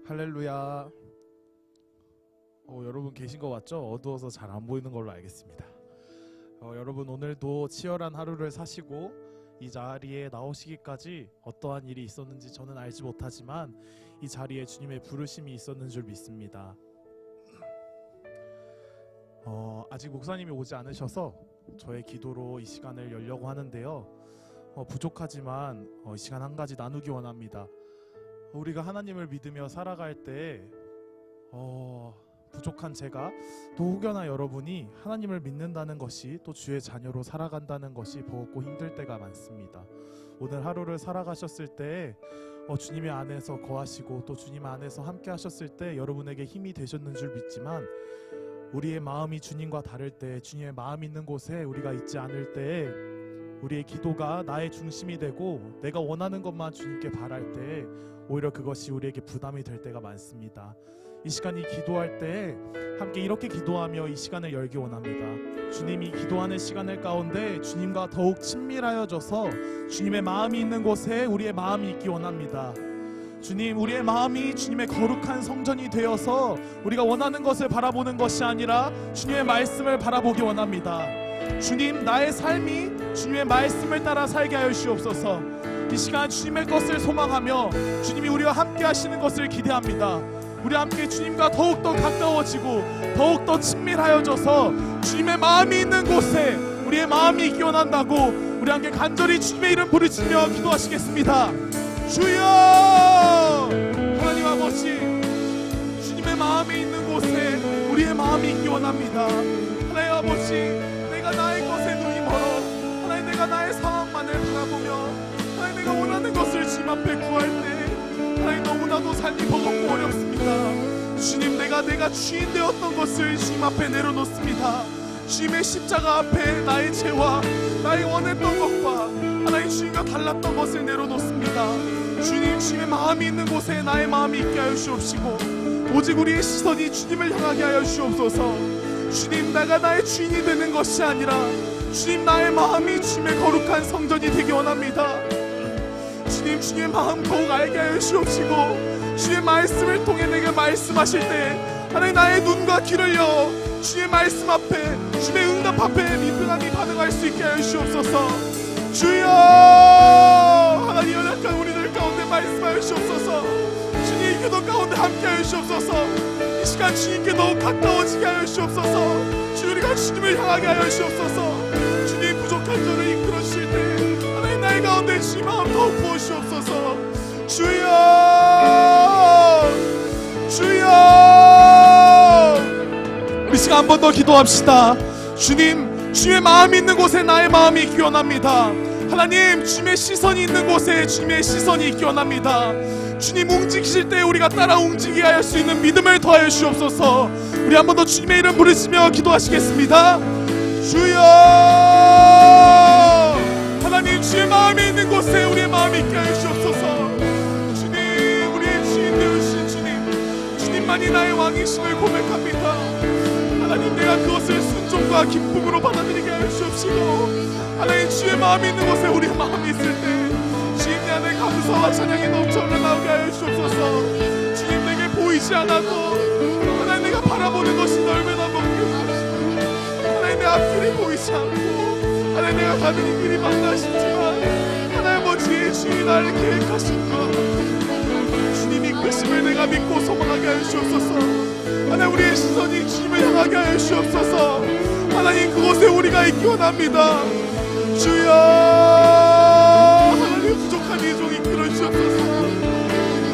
할렐루야. 여러분 계신 거 맞죠? 어두워서 잘 안 보이는 걸로 알겠습니다. 여러분 오늘도 치열한 하루를 사시고 이 자리에 나오시기까지 어떠한 일이 있었는지 저는 알지 못하지만 이 자리에 주님의 부르심이 있었는 줄 믿습니다. 아직 목사님이 오지 않으셔서 저의 기도로 이 시간을 열려고 하는데요. 부족하지만 이 시간 한 가지 나누기 원합니다. 우리가 하나님을 믿으며 살아갈 때 부족한 제가 또 혹여나 여러분이 하나님을 믿는다는 것이 또 주의 자녀로 살아간다는 것이 버겁고 힘들 때가 많습니다. 오늘 하루를 살아가셨을 때 주님의 안에서 거하시고 또 주님 안에서 함께 하셨을 때 여러분에게 힘이 되셨는 줄 믿지만 우리의 마음이 주님과 다를 때, 주님의 마음 있는 곳에 우리가 있지 않을 때 우리의 기도가 나의 중심이 되고 내가 원하는 것만 주님께 바랄 때 오히려 그것이 우리에게 부담이 될 때가 많습니다. 이 시간 이 기도할 때 함께 이렇게 기도하며 이 시간을 열기 원합니다. 주님이 기도하는 시간을 가운데 주님과 더욱 친밀하여져서 주님의 마음이 있는 곳에 우리의 마음이 있기 원합니다. 주님, 우리의 마음이 주님의 거룩한 성전이 되어서 우리가 원하는 것을 바라보는 것이 아니라 주님의 말씀을 바라보기 원합니다. 주님, 나의 삶이 주님의 말씀을 따라 살게 하여 주옵소서. 이 시간 주님의 것을 소망하며 주님이 우리와 함께 하시는 것을 기대합니다. 우리 함께 주님과 더욱더 가까워지고 더욱더 친밀하여져서 주님의 마음이 있는 곳에 우리의 마음이 있기 원한다고 우리 함께 간절히 주님의 이름 부르시며 기도하시겠습니다. 주여! 하나님 아버지, 주님의 마음이 있는 곳에 우리의 마음이 있기 원합니다. 하나님 아버지, 내가 나의 것에 눈이 멀어 하나님, 내가 나의 상황만을 바라보며 하나님, 내가 원하는 것을 주님 앞에 구할 때 하나님, 너무나도 삶이 버겁고 어렵습니다. 주님, 내가 주인 되었던 것을 주님 앞에 내려놓습니다. 주님의 십자가 앞에 나의 죄와 나의 원했던 것과 하나님 주님과 달랐던 것을 내려놓습니다. 주님, 주님의 마음이 있는 곳에 나의 마음이 있게 하여 주옵시고 오직 우리의 시선이 주님을 향하게 하여 주옵소서. 주님, 내가 나의 주인이 되는 것이 아니라 주님, 나의 마음이 주님의 거룩한 성전이 되기 원합니다. 주님, 주님의 마음 더욱 알게 하여 주옵시고 주님의 말씀을 통해 내게 말씀하실 때 하나님, 나의 눈과 귀를 여 주님의 말씀 앞에 주님의 응답 앞에 민감히 반응할 수 있게 하여 주옵소서. 주여, 하나님 연약한 우리들 가운데 말씀하여 주옵소서. 주님 기도 가운데 함께 하여 주옵소서. 이 시간 주님께 더욱 가까워지게 하여 주옵소서. 주 우리가 주님을 향하게 하여 주옵소서. 주님, 부족한 저를 이끌어 주실 때 하나님, 나의 가운데 주님 마음 더욱 부어주옵소서. 주여, 주여, 우리 시간 한 번 더 기도합시다. 주님, 주님의 마음이 있는 곳에 나의 마음이 있기 원합니다. 하나님, 주님의 시선이 있는 곳에 주님의 시선이 있기 원합니다. 주님, 움직이실 때 우리가 따라 움직이게 할 수 있는 믿음을 더하여 주옵소서. 우리 한 번 더 주님의 이름 부르시며 기도하시겠습니다. 주여, 하나님, 주의 마음이 있는 곳에 우리의 마음이 있게 하여 주옵소서. 주님, 우리의 주인 되으신 주님, 주님만이 나의 왕이심을 고백합니다. 하나님, 내가 그것을 순종과 기쁨으로 받아들이게 하여 주옵시고 하나님, 주의 마음이 있는 곳에 우리의 마음이 있을 때 주님 내 안에 감사와 찬양이 넘쳐 흘러나오게 하여 주옵소서. 주님, 내게 보이지 않아도 하나님, 내가 바라보는 것이 넓으나 먹게 하나님, 내 앞길이 보이지 않고 하나님, 내가 가는 이 길이 만나 싶지만 하나님 아버지, 주님이 나를 계획하신 것 주님 이끄심을 내가 믿고 소망하게 하여 주옵소서. 하나님, 우리의 시선이 주님을 향하게 하여 주옵소서. 하나님, 그곳에 우리가 있기 원합니다. 주여, 하나님, 부족한 이 종 이끌어 주옵소서.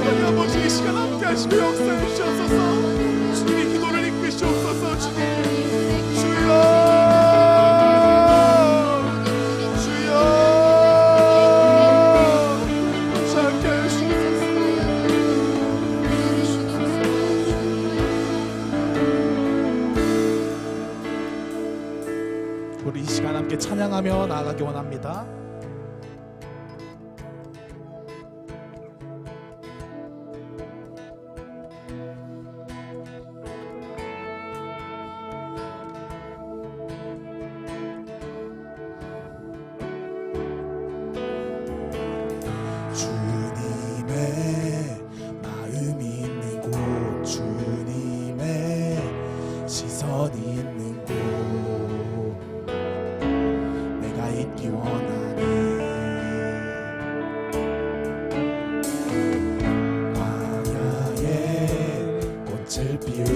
하나님 아버지, 이 시간 함께 하시며 역사해 주옵소서. 주님이 기도를 이끄시옵소서. 주님, 주여, 우리 이 시간 함께 찬양하며 나아가기 원합니다. 주님의 마음이 있는 곳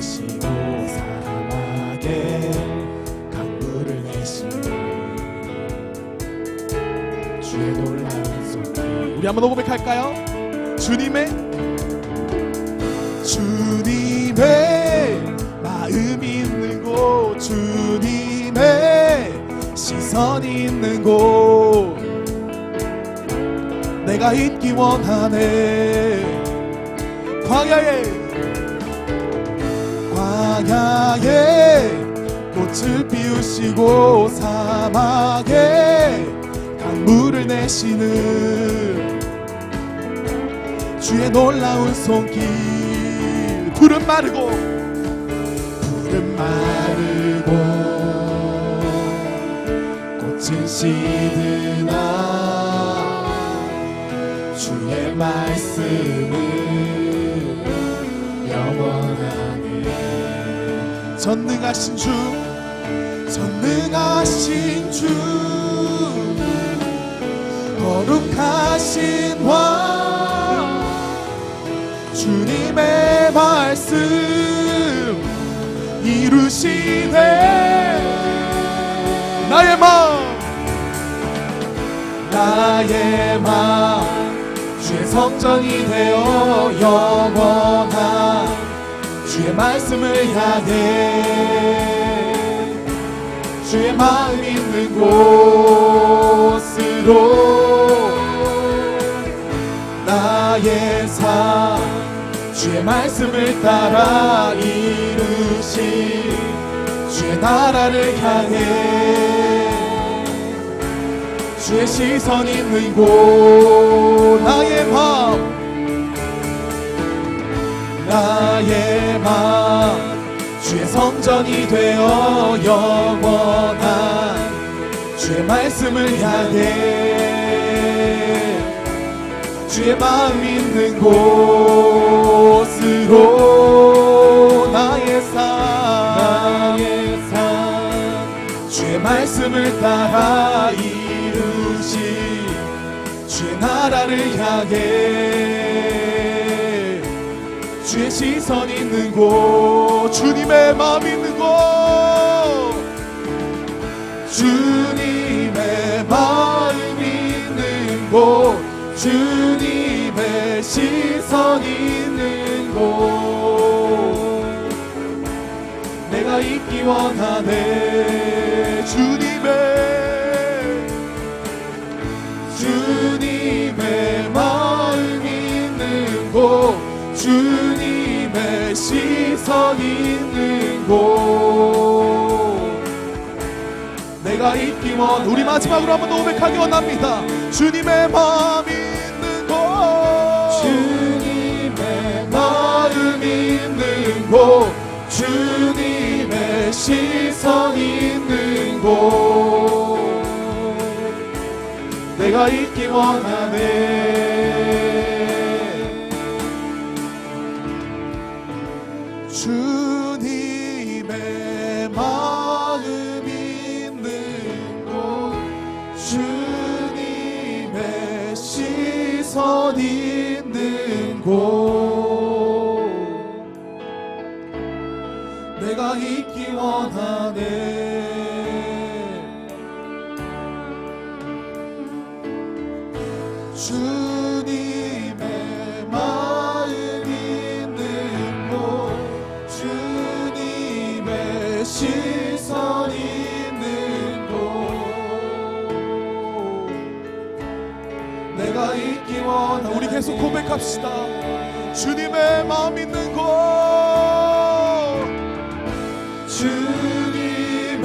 피우시고 사막에 강물을 내시는 주의 놀라운 손길. 우리 한번 고백할까요? 주님의 마음 있는 곳, 주님의 시선이 있는 곳, 내가 있기 원하네. 광야에 꽃을 피우시고 사막에 강물을 내시는 주의 놀라운 손길. 푸른 마르고 꽃은 시드나 주의 말씀은 영원하네. 전능하신 주 거룩하신 왕, 주님의 말씀 이루시네. 나의 마음 주의 성전이 되어 영원한 주의 말씀을 향해 주의 마음 있는 곳으로 나의 삶 주의 말씀을 따라 이루신 주의 나라를 향해 주의 시선 있는 곳. 나의 마음 주의 성전이 되어 영원한 주의 말씀을 향해 주의 마음 있는 곳으로 나의 삶 주의 말씀을 따라 이루신 주의 나라를 향해 주의 시선 있는 곳, 주님의 마음 있는 곳, 주님의 마음 있는 곳, 주님의 시선 있는 곳, 내가 있기 원하네. 주님의 마음 있는 곳, 주님의 시선 있는 곳, 내가 있기 원. 우리 마지막으로 한번 더 고백하기 원합니다. 주님의 마음 있는 곳, 주님의 마음 있는 곳, 주님의 시선 있는 곳, 내가 있기 원하네. 주님의 마음 있는 곳, 주님의 시선 있는 곳, 내가 있기 원하네. 주님의 마음 있는 곳, 주님의 시선 있는 곳, 내가 있기 원하네. 우리 계속 고백합시다. 주님의 마음 있는 곳, 주님의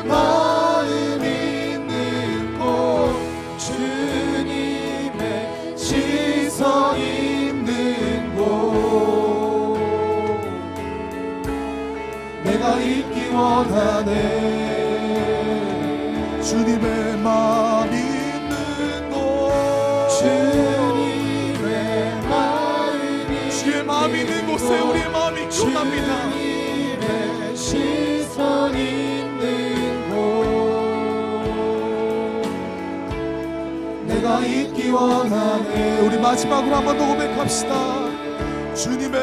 마음 있는 곳, 주님의 시선 있는 곳, 내가 있기 원하네. 주님의 마음 있는 곳, 주님의 마음, 주의 마음 있는 곳에 우리의 마음이 기원합니다. 주님의 시선 있는 곳, 내가 있기 원하네. 우리 마지막으로 한 번 더 고백합시다. 주님의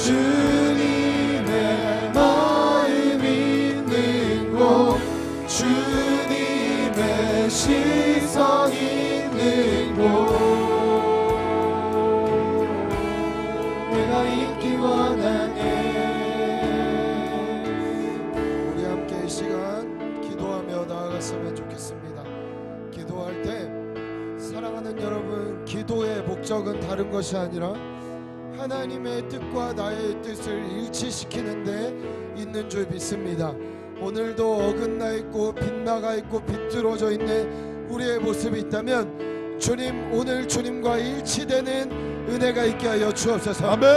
주님의 마음 있는 곳, 주님의 시선 있는 곳, 내가 있기 원하네. 우리 함께 이 시간 기도하며 나아갔으면 좋겠습니다. 기도할 때 사랑하는 여러분, 기도의 목적은 다른 것이 아니라 하나님의 뜻과 나의 뜻을 일치시키는데 있는 줄 믿습니다. 오늘도 어긋나 있고 빗나가 있고 비뚤어져 있는 우리의 모습이 있다면 주님, 오늘 주님과 일치되는 은혜가 있게 하여 주옵소서. 아멘.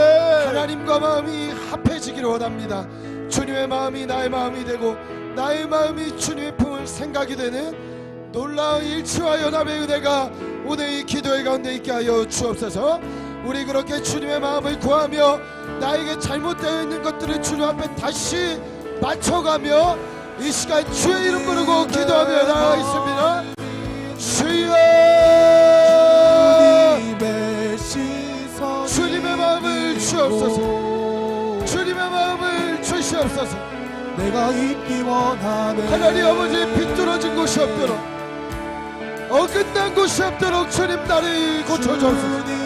하나님과 마음이 합해지기를 원합니다. 주님의 마음이 나의 마음이 되고 나의 마음이 주님의 품을 생각이 되는 놀라운 일치와 연합의 은혜가 오늘 이 기도의 가운데 있게 하여 주옵소서. 우리 그렇게 주님의 마음을 구하며 나에게 잘못되어 있는 것들을 주님 앞에 다시 맞춰가며 이 시간 주의 이름 부르고 기도하며 나아가겠습니다. 주여, 주님의 마음을 주옵소서. 주님의 마음을 주시옵소서. 내가 있기 원하네. 하나님 아버지, 비뚤어진 곳이 없도록, 어긋난 곳이 없도록 주님 나를 고쳐주옵소서.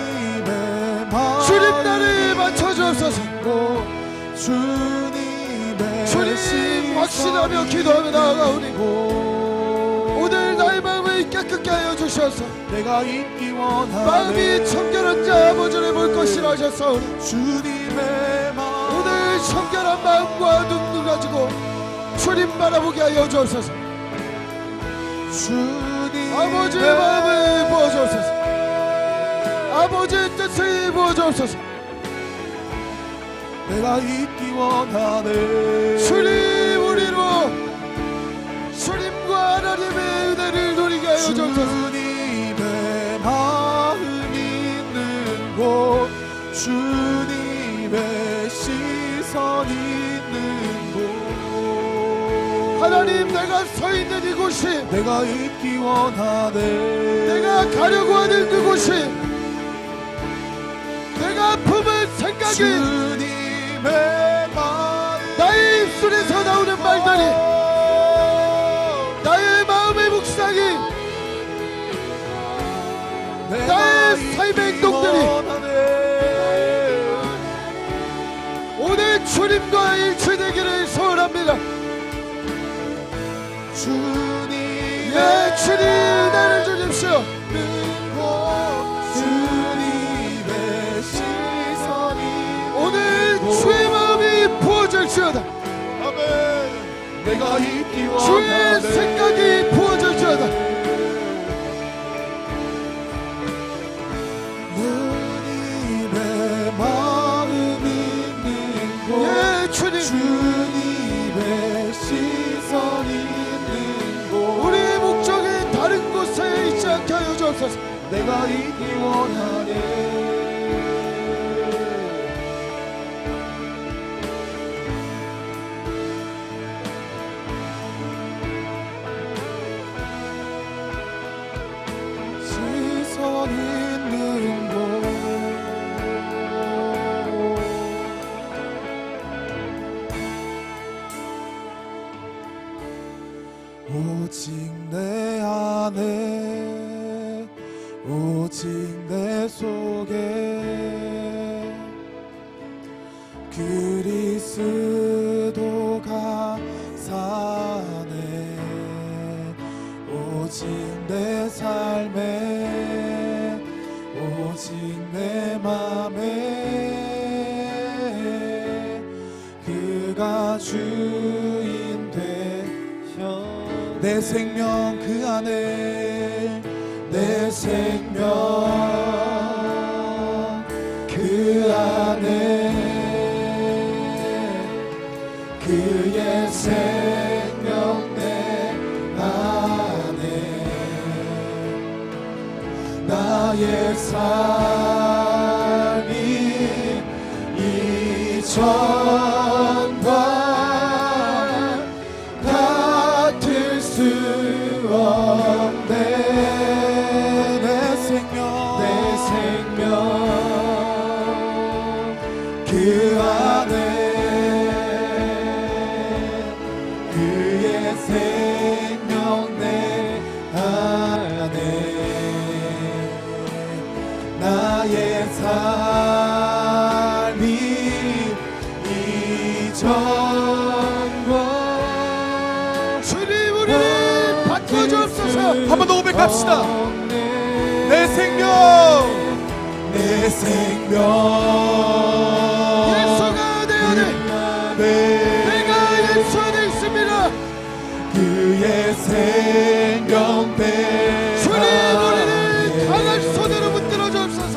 주님 나를 맞춰주옵소서. 주님 확신하며 기도하며 나아가오니 오늘 나의 마음을 깨끗게 하여 주셔서 내가 있기 원하네. 마음이 청결한 자 아버지를 볼 것이라 하셨사오니 주님의 마음, 오늘 청결한 마음과 눈을 가지고 주님 바라보게 하여 주옵소서. 주님 아버지의 마음을 부어주옵소서. 아버지의 뜻을 부어주옵소서. 내가 있기 원하네. 주님, 우리로 주님과 하나님의 은혜를 누리게 하여 주옵소서. 주님의 마음 있는 곳, 주님의 시선 있는 곳, 하나님, 내가 서 있는 이곳이, 내가 있기 원하네. 내가 가려고 하는 그곳이, 내가 품을 생각이, 주님의 마음, 나의 입술에서 나오는 말들이, 나의 마음의 묵상이, 나의 삶의 행동들이 오늘 주님과 일치되기를 소원합니다. 주님, 예, 주님 나를 주십시오. 주님의 시선이 오늘 주의 마음이 부어질지어다. 아멘. 내가 있기 주의 원하네. 생각이 부어질지어다. 주님의 마음 있는 곳, 예, 주님, 주님의 시선 있는 곳, 우리의 목적이 다른 곳에 있지 않게 하여 주옵소서. 내가 있기 원하네. 시선 있는 곳, 오직 내 안에, 오직 내 속에 그리스도가 사네. 오직 내 삶에, 오직 내 맘에 그가 주인 되셔. 내 생명 그 안에, 내 생명 그 안에 그의 생명 내 안에 나의 삶이 이전과 같을 수 없네. 내 생명 그 안에 한 번 더 고백합시다. 내 생명, 내 생명, 예수가 내 안에, 내가 예수 안에 있습니다. 그의 생명 주님 우리를 강한 손으로 붙들어 주옵소서.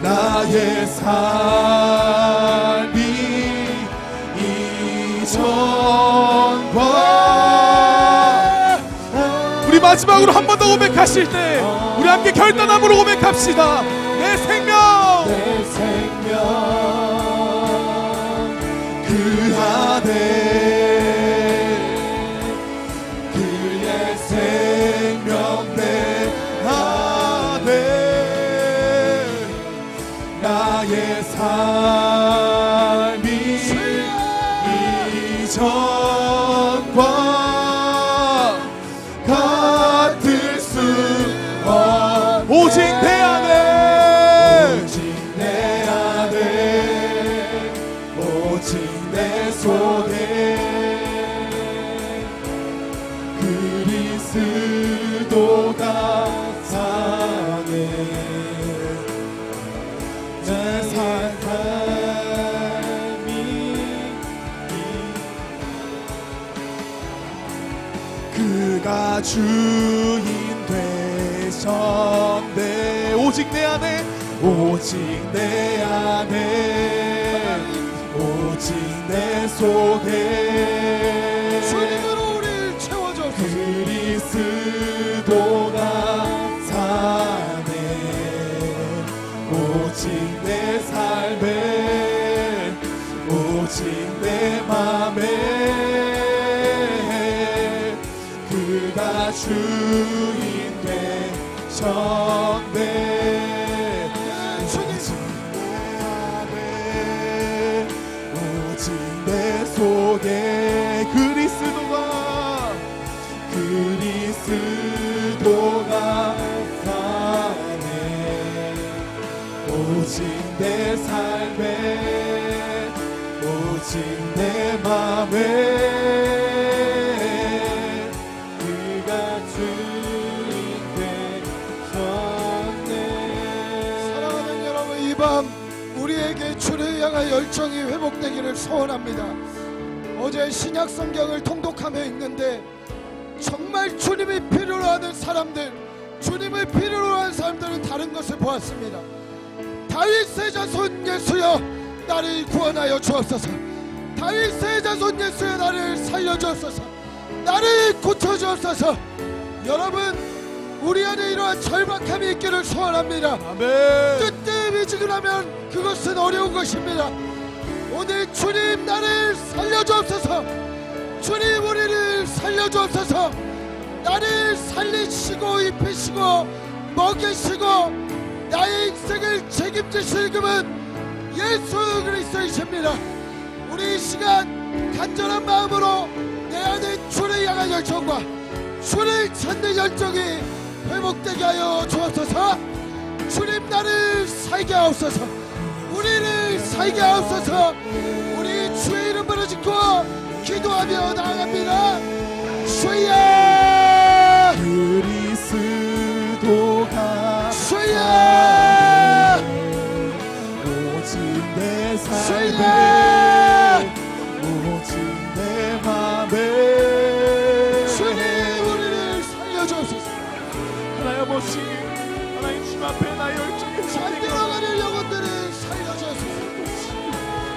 나의 삶이 이전과 우리 마지막으로 한 번 더 고백하실 때 우리 함께 결단함으로 고백합시다. 내 생명, 내 생명 그 안에 그의 생명 내 안에 나의 삶이 이전과 같을 수 오직 내 안에 오직 내 속에 그리스도가 사네 내 삶이 그가 주인 되셨네 오직 내 안에 오직 내 안에 오직 내 속에 주님으로 우리를 채워주옵소서. 그리스도가 사네 오직 내 삶에 오직 내 맘에 그가 주인 되셨네 오직 내 속에 그리스도가 사네 오직 내 삶에 오직 내 맘에 그가 주인 되셨네. 사랑하는 여러분, 이 밤 우리에게 주를 향한 열정이 회복되기를 소원합니다. 어제 신약 성경을 통독하며 읽는데 정말 주님이 필요로 하는 사람들, 주님을 필요로 하는 사람들은 다른 것을 보았습니다. 다윗의 자손 예수여 나를 구원하여 주옵소서. 다윗의 자손 예수여 나를 살려 주옵소서. 나를 고쳐 주옵소서. 여러분, 우리 안에 이러한 절박함이 있기를 소원합니다. 아멘. 뜨뜻미지근하면 그것은 어려운 것입니다. 오늘 주님 나를 살려주옵소서. 주님 우리를 살려주옵소서. 나를 살리시고 입히시고 먹이시고 나의 인생을 책임지실 분은 예수 그리스도이십니다. 우리 이 시간 간절한 마음으로 내 안에 주를 향한 열정과 주를 찾는 열정이 회복되게 하여 주옵소서. 주님 나를 살게 하옵소서. 우리를 살게 하옵소서. 우리 주의 이름 부르짖고 기도하며 나아갑니다. 주여 그리스도가 주여 오직 내 삶에 주여 오직 내 맘에 주님 우리를 살려주옵소서. 하나님 아버지 하나님 주님 앞에 나의 열정이 잠들어가는 영혼들을 살려주옵소서.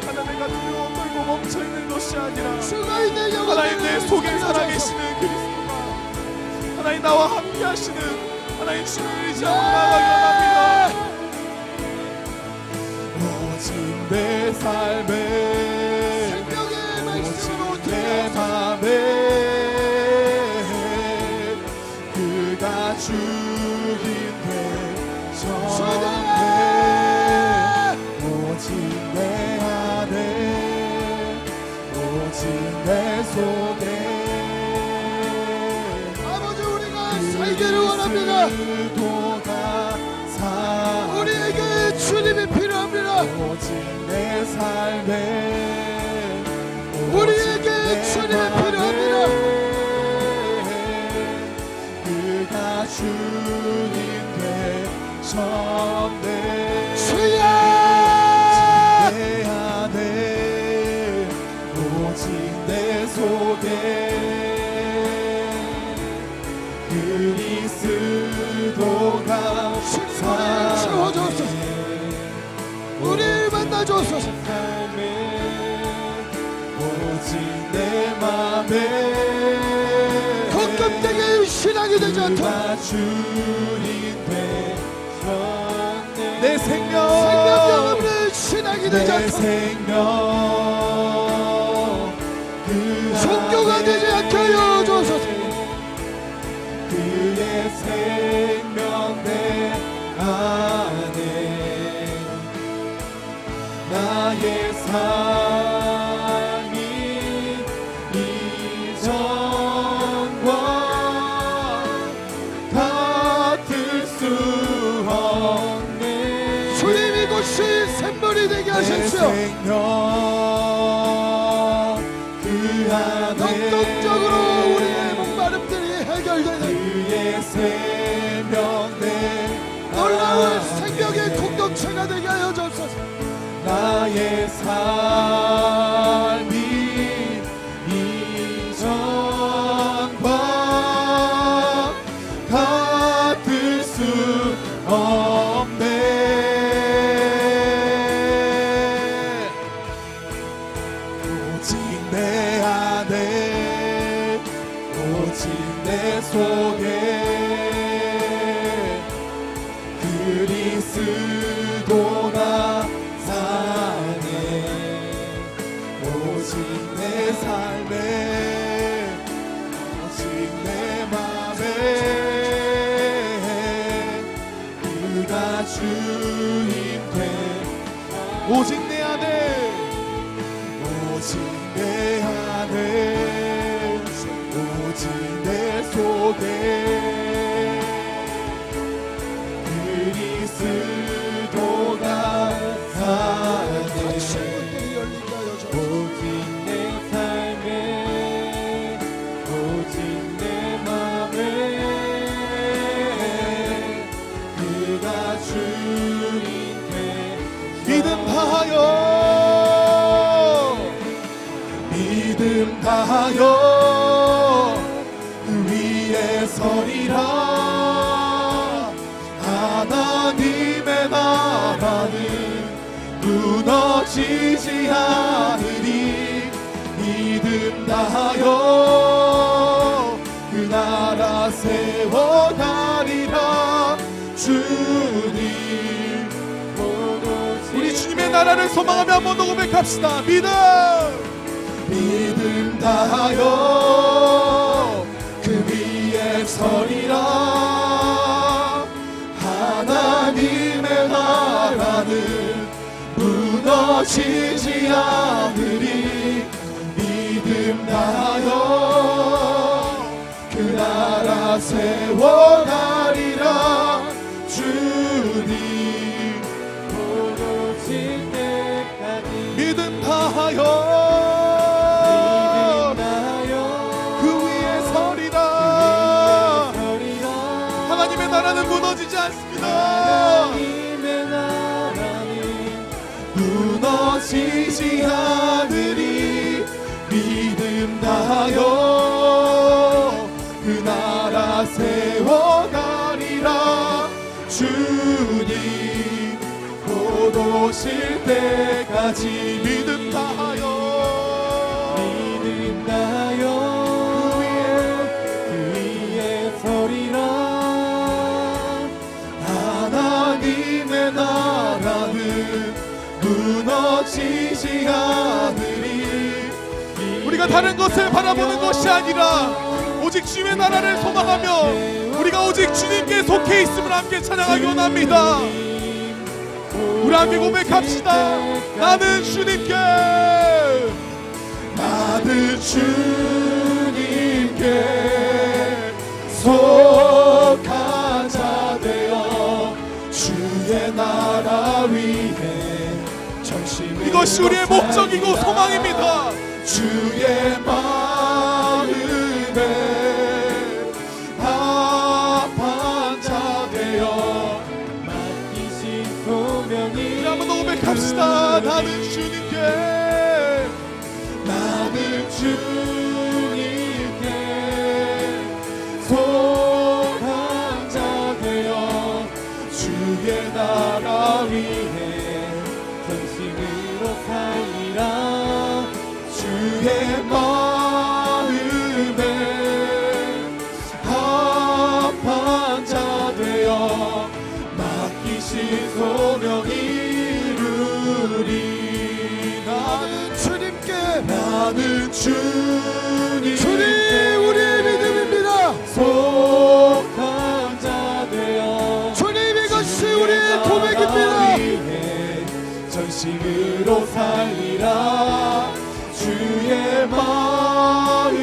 하나님 내가 두려워 떨고 멈춰있는 것이 아니라 주가 있는 하나님 내 영혼들을 속에 살려주옵소서. 살아계시는 그리스도가 하나님 나와 함께 하시는 하나님 주를 의지하고 나아가기 원합니다. 오직 내 삶에 생명의 말씀으로 오직 내 들려옵소서. 맘에 그가 주인 되셨네 오직 내 안에 오직 내 속에 아버지 우리가 살기를 원합니다. 그리스도가 사네 우리에게 주님이 필요합니다. 오직 내 삶에 우리에게 주님이 필요합니다. 그가 되셨네. 주여 내 안에 오직 내 속에 그리스도가 주님을 채워주소서. 우리를 만나주소서. 오직 내 맘에 헛감되게 신앙이 되지 않도록 주인 되셨네. 내 생명 생명력없는 신앙이 되지 내 않도록 생명 종교가 되지 않게 하여 주소서. 그의 생명 내 안에 나의 삶이 이전과 같을 수 없네. 주님 이곳이 샘물이 되게 내 하십시오. 생명 그 안에 역동적으로 우리의 목마름들이 해결되는 그의 생명 내 놀라운 안에 생명의 공동체가 되게 하여 주옵소서. 나의 삶이 이전과 같을 수 없네. 오직 내 안에 오직 내 속에 그리스도가 사네. 오직 내 삶에 오직 내 맘에 그가 주인 돼. 오직 내 안에 오직 내 안에 오직 내 속에 그리스도가 사네. 문들이 열리게 하여 주옵소서. 오직 내 삶에 오직 내 맘에 그가 주인 돼. 믿음 다하여 믿음 다하여 그 위에 서리라. 하나님의 나라는 무너지지 않으리. 믿음 다하여 그 나라 세워가리라. 주님 우리 주님의 나라를 소망하며 한번 더 고백합시다. 믿음 다하여 그 위에 서리라. 하나님의 나라는 무너지지 않으리. 믿음 다하여 그 나라 세워가리라. 주님 오실 때까지 믿음 다하여 그 위에 서리라. 하나님의 나라는 무너지지 않습니다. 무너지지 않으리. 믿음 다하여 그 나라 세워가리라. 주님 곧 오실 때까지 믿음 다하여 그 위에 서리라. 하나님의 나라는 무너지지 않으리. 우리가 다른 것을 바라보는 것이 아니라 오직 주님의 나라를 소망하며 우리가 오직 주님께 속해 있음을 함께 찬양하기 원합니다. 우리 함께 고백합시다. 나는 주님께 속한 자 되어 주의 나라 위해 전심을 이것이 우리의 목적이고 소망입니다. 주의 마음에 합한 자 고백합시다. 나는 주님께 속한 자 되어 주의 나라 위해 전심으로 살리라. 주의 마음에 합한 자 되어 맡기신 소명 이루리. 나는 주님께 나는 주님 우리의 믿음입니다. 속한 자 되어 주님 이것이 우리의 고백입니다. 전심으로 살리라. 주의 마음에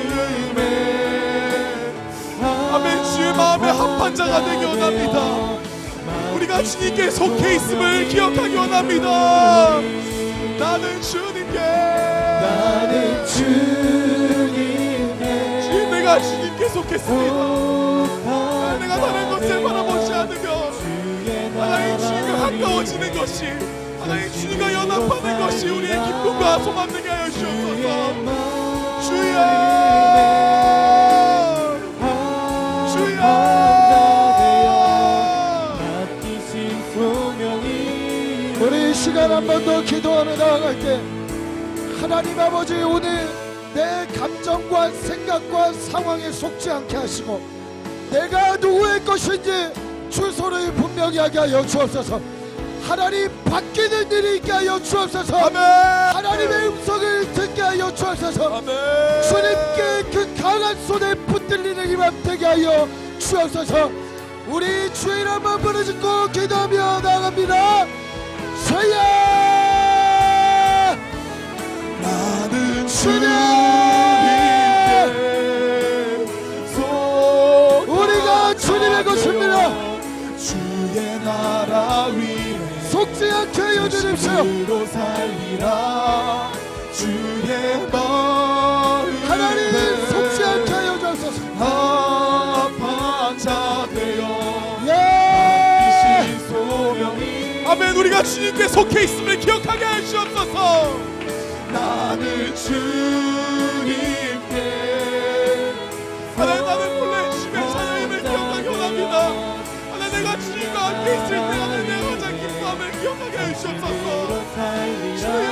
아멘. 주의 마음에 합한 자가 되기 원합니다. 우리가 주님께 속해 있음을 기억하기 원합니다. 나는 주님께 주님 내가 주님께 속했습니다. 내가 다른 것을 바라보지 않으며 하나님 주님과 가까워지는 것이, 하나님 주님과 연합하는 것이 우리의 기쁨과 소망 되게 하여 주옵소서. 주여 우리 이 시간 한 번 더 기도하며 나아갈 때 하나님 아버지 오늘 내 감정과 생각과 상황에 속지 않게 하시고 내가 누구의 것인지 주소를 분명히 하게 하여 주옵소서. 하나님 바뀌는 일이 있게 하여 주옵소서. 아멘. 하나님의 음성을 듣게 하여 주옵소서. 아멘. 주님께 그 강한 손에 붙들리는 힘 되게 하여 주옵소서. 우리 주인 한번 부르짖고 기도하며 나아갑니다. 주여 나는 주님께 우리가 주님의 것입니다. 주의 나라 위에 속지 않게 하여 주십시오. 살리라. 주의 마음에 하나님 속지 않게 하여 주옵소서. 합한 자 되어 예. 소명이 아멘. 우리가 주님께 속해 있음을 기억하게 하여 주옵소서. 나는 주님께 하나님 나는 본래 주님의 찬양임을 기억하기 원합니다. 하나님 내가 주님과 함께 있을 때 하나님 내가 가장 기뻐함을 기억하게 하여 주옵소서. 주여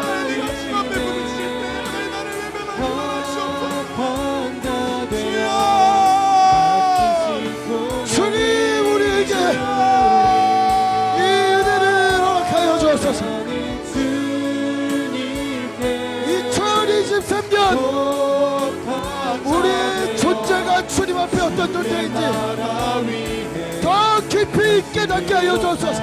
하나님 네가 주님 앞에 부르실 때 하나님 나를 외면하지 마시옵소서. 주여 주님 우리에게 이 은혜를 허락하여 주옵소서. 2023년 우리의 존재가 주님 앞에 어떤 존재인지 더 깊이 깨닫게 하여 주옵소서.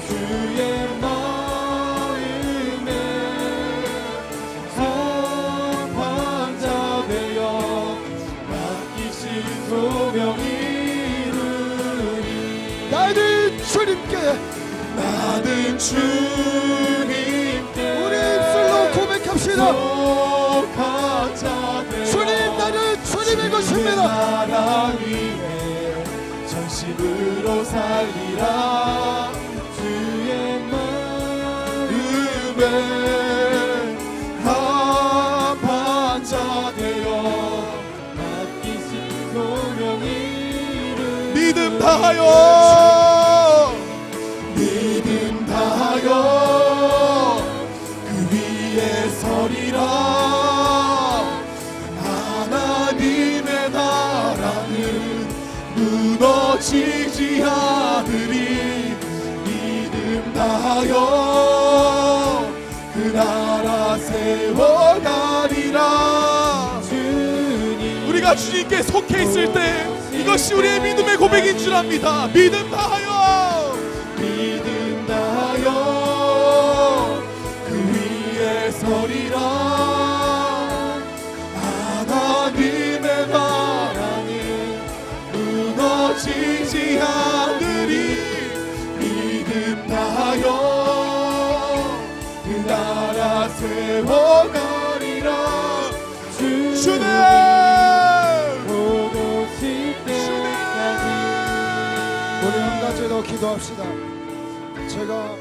주의 마음에 합한 자 되어 맡기신 소명 이루리. 나는 주님께 나는 주님께 우리 입술로 고백합시다. 속한 자 되어 주님 나는 주님의 것입니다. 나라 위해 전심으로 살리라. 주의 마음에 합한 자 되어 맡기신 소명이 믿음 다하여 그 위에 서리라. 하나님의 나라는 무너지지 않으리. 믿음 다하여 그 나라 세워가리라. 우리가 주님께 속해 있을 때 이것이 우리의 믿음의 고백인 줄 압니다. 믿음 다하여 그 위에 서리라. 하나님의 나라는 무너지지 않으리. 믿음 다하여 그 나라 세워가리라. 주님 우리 한 가지 더 기도합시다. 제가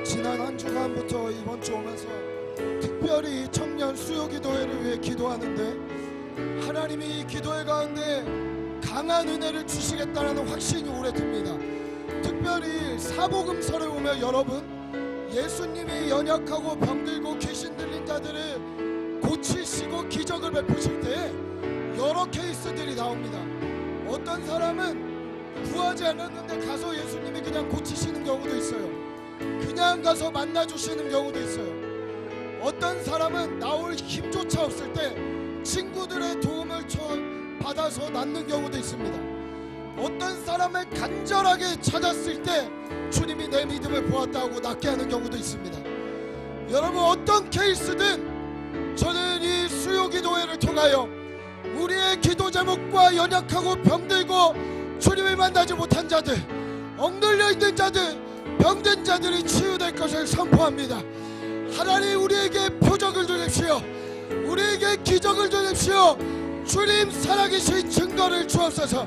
지난 한 주간부터 이번 주 오면서 특별히 청년 수요 기도회를 위해 기도하는데 하나님이 이 기도회 가운데 강한 은혜를 주시겠다는 확신이 오래 듭니다. 특별히 사복음서를 보면 여러분, 예수님이 연약하고 병들고 귀신 들린 자들을 고치시고 기적을 베푸실 때 여러 케이스들이 나옵니다. 어떤 사람은 구하지 않았는데 가서 예수님이 그냥 고치시는 경우도 있어요. 그냥 가서 만나주시는 경우도 있어요. 어떤 사람은 나올 힘조차 없을 때 친구들의 도움을 받아서 낫는 경우도 있습니다. 어떤 사람을 간절하게 찾았을 때 주님이 내 믿음을 보았다고 낫게 하는 경우도 있습니다. 여러분, 어떤 케이스든 저는 이 수요 기도회를 통하여 우리의 기도 제목과 연약하고 병들고 주님을 만나지 못한 자들, 억눌려 있는 자들, 병든 자들이 치유될 것을 선포합니다. 하나님, 우리에게 표적을 주십시오. 우리에게 기적을 주십시오. 주님 살아계신 증거를 주옵소서.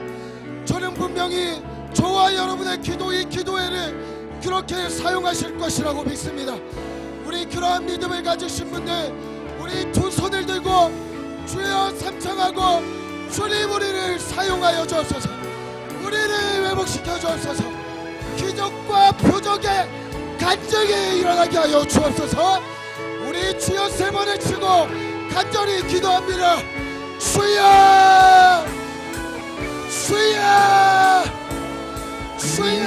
저는 분명히 저와 여러분의 이 기도회를 그렇게 사용하실 것이라고 믿습니다. 우리 그러한 믿음을 가지신 분들, 우리 두 손을 들고 주여 삼창하고, 주님 우리를 사용하여 주옵소서. 우리를 회복시켜 주옵소서. 기적과 표적의 간증이 일어나게 하여 주옵소서. 우리 주여 세 번을 치고 간절히 기도합니다. 주여, 주여, 주여.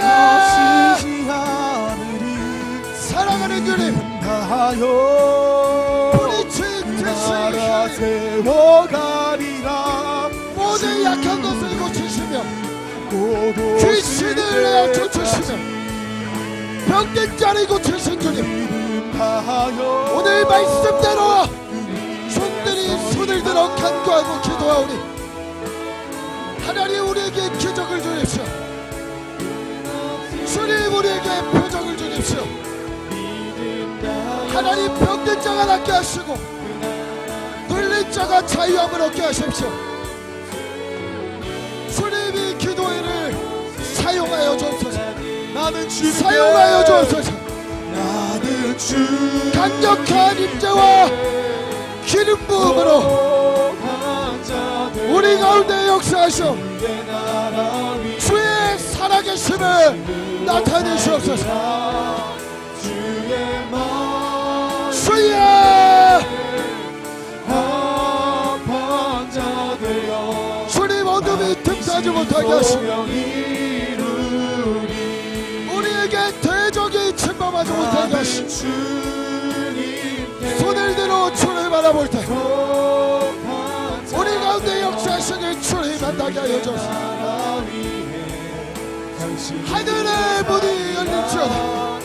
사랑하는 주님, 우리 주님 되시니 세워가리라. 모든 약한 것을 고치시며 귀신을 내어 쫓으시며 병든 자를 고치신 주님, 오늘 말씀대로 종들이 손을 들어 간구하고 기도하오니 하나님 우리에게 기적을 주십시오. 주님 우리에게 표적을 주십시오. 하나님, 병든 자가 낫게 하시고 눌린 자가 자유함을 얻게 하십시오. 주님이 기도회를 사용하여 주옵소서. 나는 주님께 사용하여 주옵소서. 나는 주 강력한 임재와 기름 부음으로 우리 가운데 역사하시오. 주의 살아계심을 나타내시옵소서. 주여, 주님 어둠이 틈타지 못하게 하시며 우리에게 대적이 침범하지 못하게 하시며 손을 들어 주를 바라볼 때 우리 가운데 역사하시는 주를 만나게 하여 주옵소서. 하늘의 문이 열릴지어다.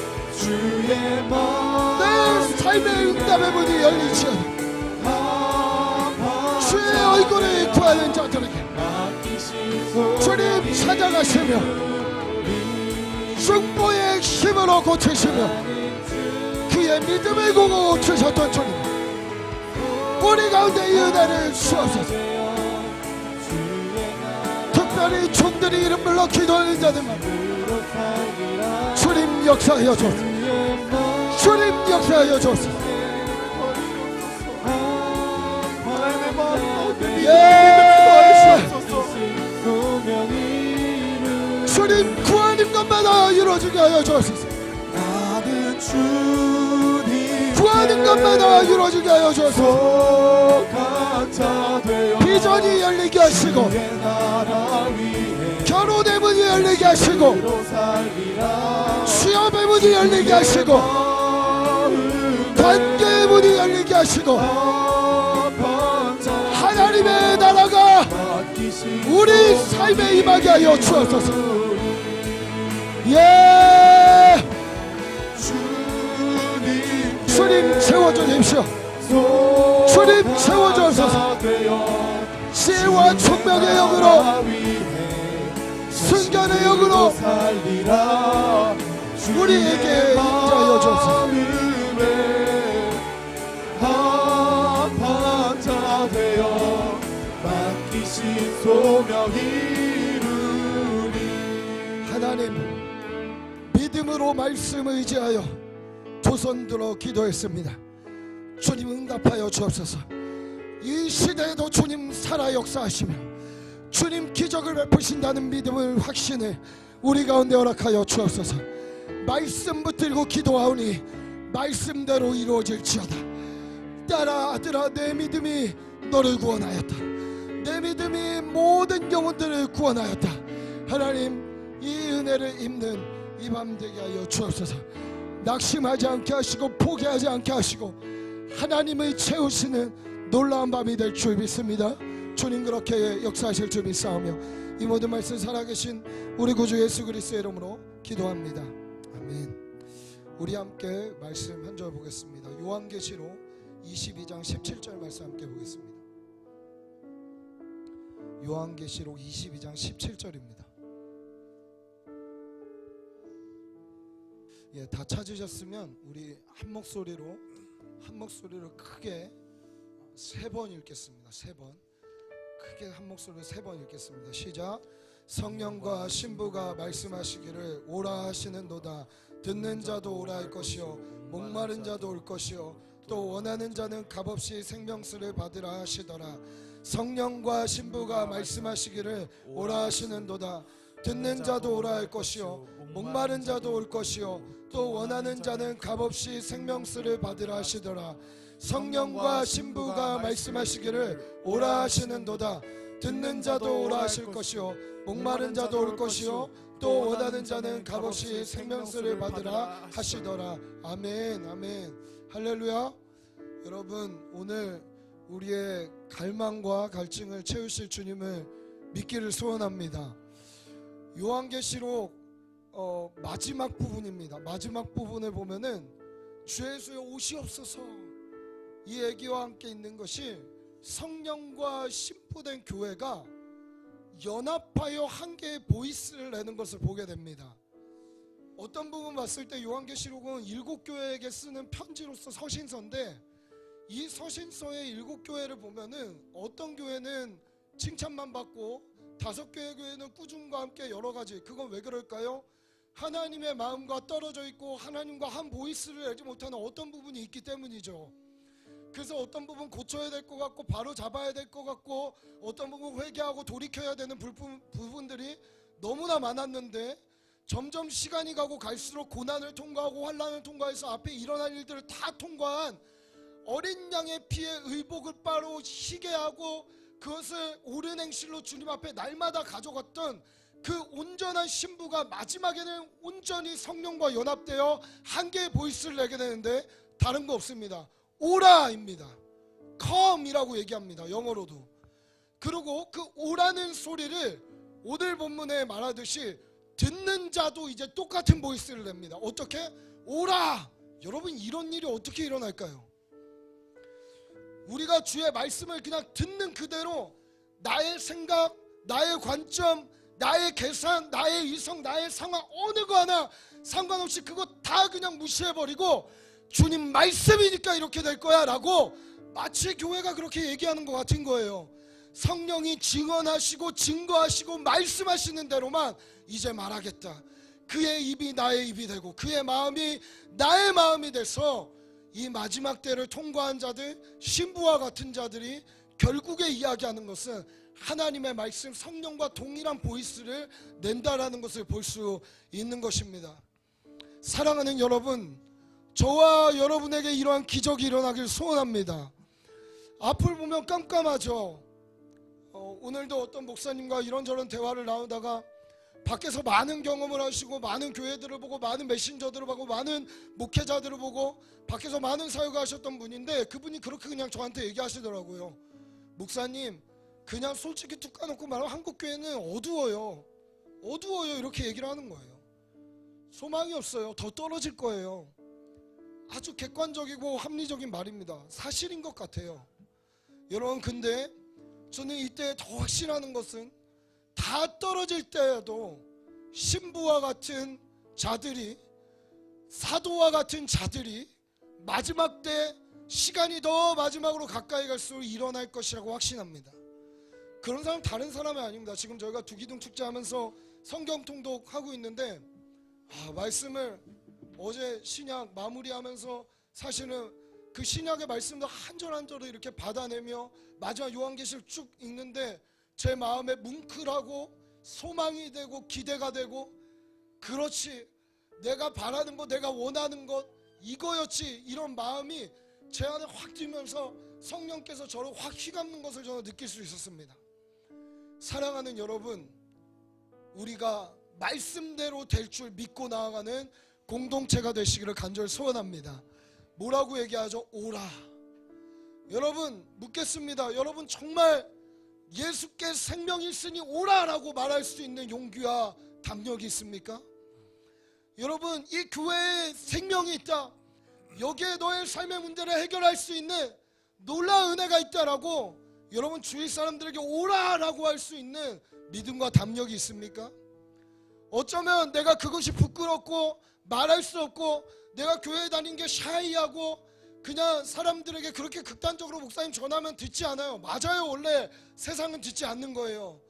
내 삶의 응답의 문이 열릴지어다. 주의 얼굴을 구하는 자들에게 주님 찾아가시며 중보의 힘으로 고치시며 그의 믿음을 보고 주셨던 주님, 우리 가운데 이 은혜를 주옵소서. 특별히 종들이 이름 불러 기도하는 자들만 주님 역사하여 주옵소서. 주님 역사하여 주옵소서. 주님 구하는 것마다 이루어지게 하여 주옵소서. 구하는 것마다 이루어지게 하여 주옵소서. 비전이 열리게 하시고 결혼의 문이 열리게 하시고 취업의 문이 열리게 하시고 관계의 문이 열리게 하시고 하나님의 나라가 우리 삶에 임하게 하여 주옵소서. 예, 주님 채워주십시오. 주님 채워주옵소서. 지혜와 총명의 영으로 순간의 영으로 우리에게 임하여 주옵소서. 합한 되어 맡기신 소명 이루리. 하나님, 믿음으로 말씀을 의지하여 두 손 들어 기도했습니다. 주님 응답하여 주옵소서. 이 시대에도 주님 살아 역사하시며 주님 기적을 베푸신다는 믿음을 확신을 우리 가운데 허락하여 주옵소서. 말씀 붙들고 기도하오니 말씀대로 이루어질지어다. 딸아 아들아, 내 믿음이 너를 구원하였다. 내 믿음이 모든 영혼들을 구원하였다. 하나님, 이 은혜를 입는 이 밤 되게 하여 주옵소서. 낙심하지 않게 하시고 포기하지 않게 하시고 하나님을 채우시는 놀라운 밤이 될 줄 믿습니다. 주님 그렇게 역사하실 줄 믿사오며 이 모든 말씀 살아계신 우리 구주 예수 그리스도의 이름으로 기도합니다. 아멘. 우리 함께 말씀 한 절 보겠습니다. 요한계시록 22장 17절 말씀 함께 보겠습니다. 요한계시록 22장 17절입니다. 예, 다 찾으셨으면 우리 한 목소리로 크게 세 번 읽겠습니다. 세 번 크게 한 목소리로 세 번 읽겠습니다. 시작. 성령과 신부가 말씀하시기를 오라 하시는도다. 듣는 자도 오라 할 것이요 목마른 자도 올 것이요 또 원하는 자는 값없이 생명수를 받으라 하시더라. 성령과 신부가 말씀하시기를 오라 하시는도다. 듣는 자도 오라 할 것이요 목마른 자도 올 것이요 또 원하는 자는 값없이 생명수를 받으라 하시더라. 성령과 신부가 말씀하시기를 오라 하시는도다. 듣는 자도 오라 하실 것이요 목마른 자도 올 것이요 또 원하는 자는 값없이 생명수를 받으라 하시더라. 아멘 아멘 할렐루야. 여러분, 오늘 우리의 갈망과 갈증을 채우실 주님을 믿기를 소원합니다. 요한계시록 마지막 부분입니다. 마지막 부분을 보면은 주 예수여 오시옵소서, 이 얘기와 함께 있는 것이 성령과 신부된 교회가 연합하여 한 개의 보이스를 내는 것을 보게 됩니다. 어떤 부분 봤을 때 요한계시록은 7교회에게 쓰는 편지로서 서신서인데, 이 서신서의 7교회를 보면은 어떤 교회는 칭찬만 받고 5개의 교회는 꾸중과 함께 여러 가지. 그건 왜 그럴까요? 하나님의 마음과 떨어져 있고 하나님과 한 보이스를 내지 못하는 어떤 부분이 있기 때문이죠. 그래서 어떤 부분 고쳐야 될 것 같고 바로 잡아야 될 것 같고 어떤 부분 회개하고 돌이켜야 되는 부분들이 너무나 많았는데, 점점 시간이 가고 갈수록 고난을 통과하고 환난을 통과해서 앞에 일어날 일들을 다 통과한 어린 양의 피에 의복을 바로 희게 하고 그것을 옳은 행실로 주님 앞에 날마다 가져갔던 그 온전한 신부가 마지막에는 온전히 성령과 연합되어 한 개의 보이스를 내게 되는데 다른 거 없습니다. 오라입니다. come이라고 얘기합니다. 영어로도. 그리고 그 오라는 소리를 오늘 본문에 말하듯이 듣는 자도 이제 똑같은 보이스를 냅니다. 어떻게? 오라! 여러분, 이런 일이 어떻게 일어날까요? 우리가 주의 말씀을 그냥 듣는 그대로 나의 생각, 나의 관점, 나의 계산, 나의 이성, 나의 상황 어느 거 하나 상관없이 그거 다 그냥 무시해버리고 주님 말씀이니까 이렇게 될 거야 라고 마치 교회가 그렇게 얘기하는 것 같은 거예요. 성령이 증언하시고 증거하시고 말씀하시는 대로만 이제 말하겠다. 그의 입이 나의 입이 되고 그의 마음이 나의 마음이 돼서 이 마지막 때를 통과한 자들, 신부와 같은 자들이 결국에 이야기하는 것은 하나님의 말씀, 성령과 동일한 보이스를 낸다라는 것을 볼 수 있는 것입니다. 사랑하는 여러분, 저와 여러분에게 이러한 기적이 일어나길 소원합니다. 앞을 보면 깜깜하죠. 오늘도 어떤 목사님과 이런저런 대화를 나누다가 밖에서 많은 경험을 하시고 많은 교회들을 보고 많은 메신저들을 보고 많은 목회자들을 보고 밖에서 많은 사역을 하셨던 분인데, 그분이 그렇게 그냥 저한테 얘기하시더라고요. 목사님, 그냥 솔직히 툭 까놓고 말하면 한국교회는 어두워요 이렇게 얘기를 하는 거예요. 소망이 없어요. 더 떨어질 거예요. 아주 객관적이고 합리적인 말입니다. 사실인 것 같아요. 여러분, 근데 저는 이때 더 확신하는 것은 다 떨어질 때에도 신부와 같은 자들이, 사도와 같은 자들이 마지막 때 시간이 더 마지막으로 가까이 갈수록 일어날 것이라고 확신합니다. 그런 사람 다른 사람이 아닙니다. 지금 저희가 두기둥 축제하면서 성경 통독하고 있는데 말씀을 어제 신약 마무리하면서 사실은 그 신약의 말씀도 한 절 한 절을 이렇게 받아내며 마지막 요한계시를 쭉 읽는데 제 마음에 뭉클하고 소망이 되고 기대가 되고, 그렇지, 내가 바라는 것, 내가 원하는 것 이거였지, 이런 마음이 제 안에 확 뛰면서 성령께서 저를 확 휘감는 것을 저는 느낄 수 있었습니다. 사랑하는 여러분, 우리가 말씀대로 될 줄 믿고 나아가는 공동체가 되시기를 간절히 소원합니다. 뭐라고 얘기하죠? 오라. 여러분 묻겠습니다. 여러분 정말 예수께 생명이 있으니 오라라고 말할 수 있는 용기와 담력이 있습니까? 여러분 이 교회에 생명이 있다, 여기에 너의 삶의 문제를 해결할 수 있는 놀라운 은혜가 있다라고 여러분 주위 사람들에게 오라라고 할 수 있는 믿음과 담력이 있습니까? 어쩌면 내가 그것이 부끄럽고 말할 수 없고 내가 교회 다닌 게 샤이하고 그냥 사람들에게 그렇게 극단적으로 목사님 전하면 듣지 않아요. 맞아요. 원래 세상은 듣지 않는 거예요.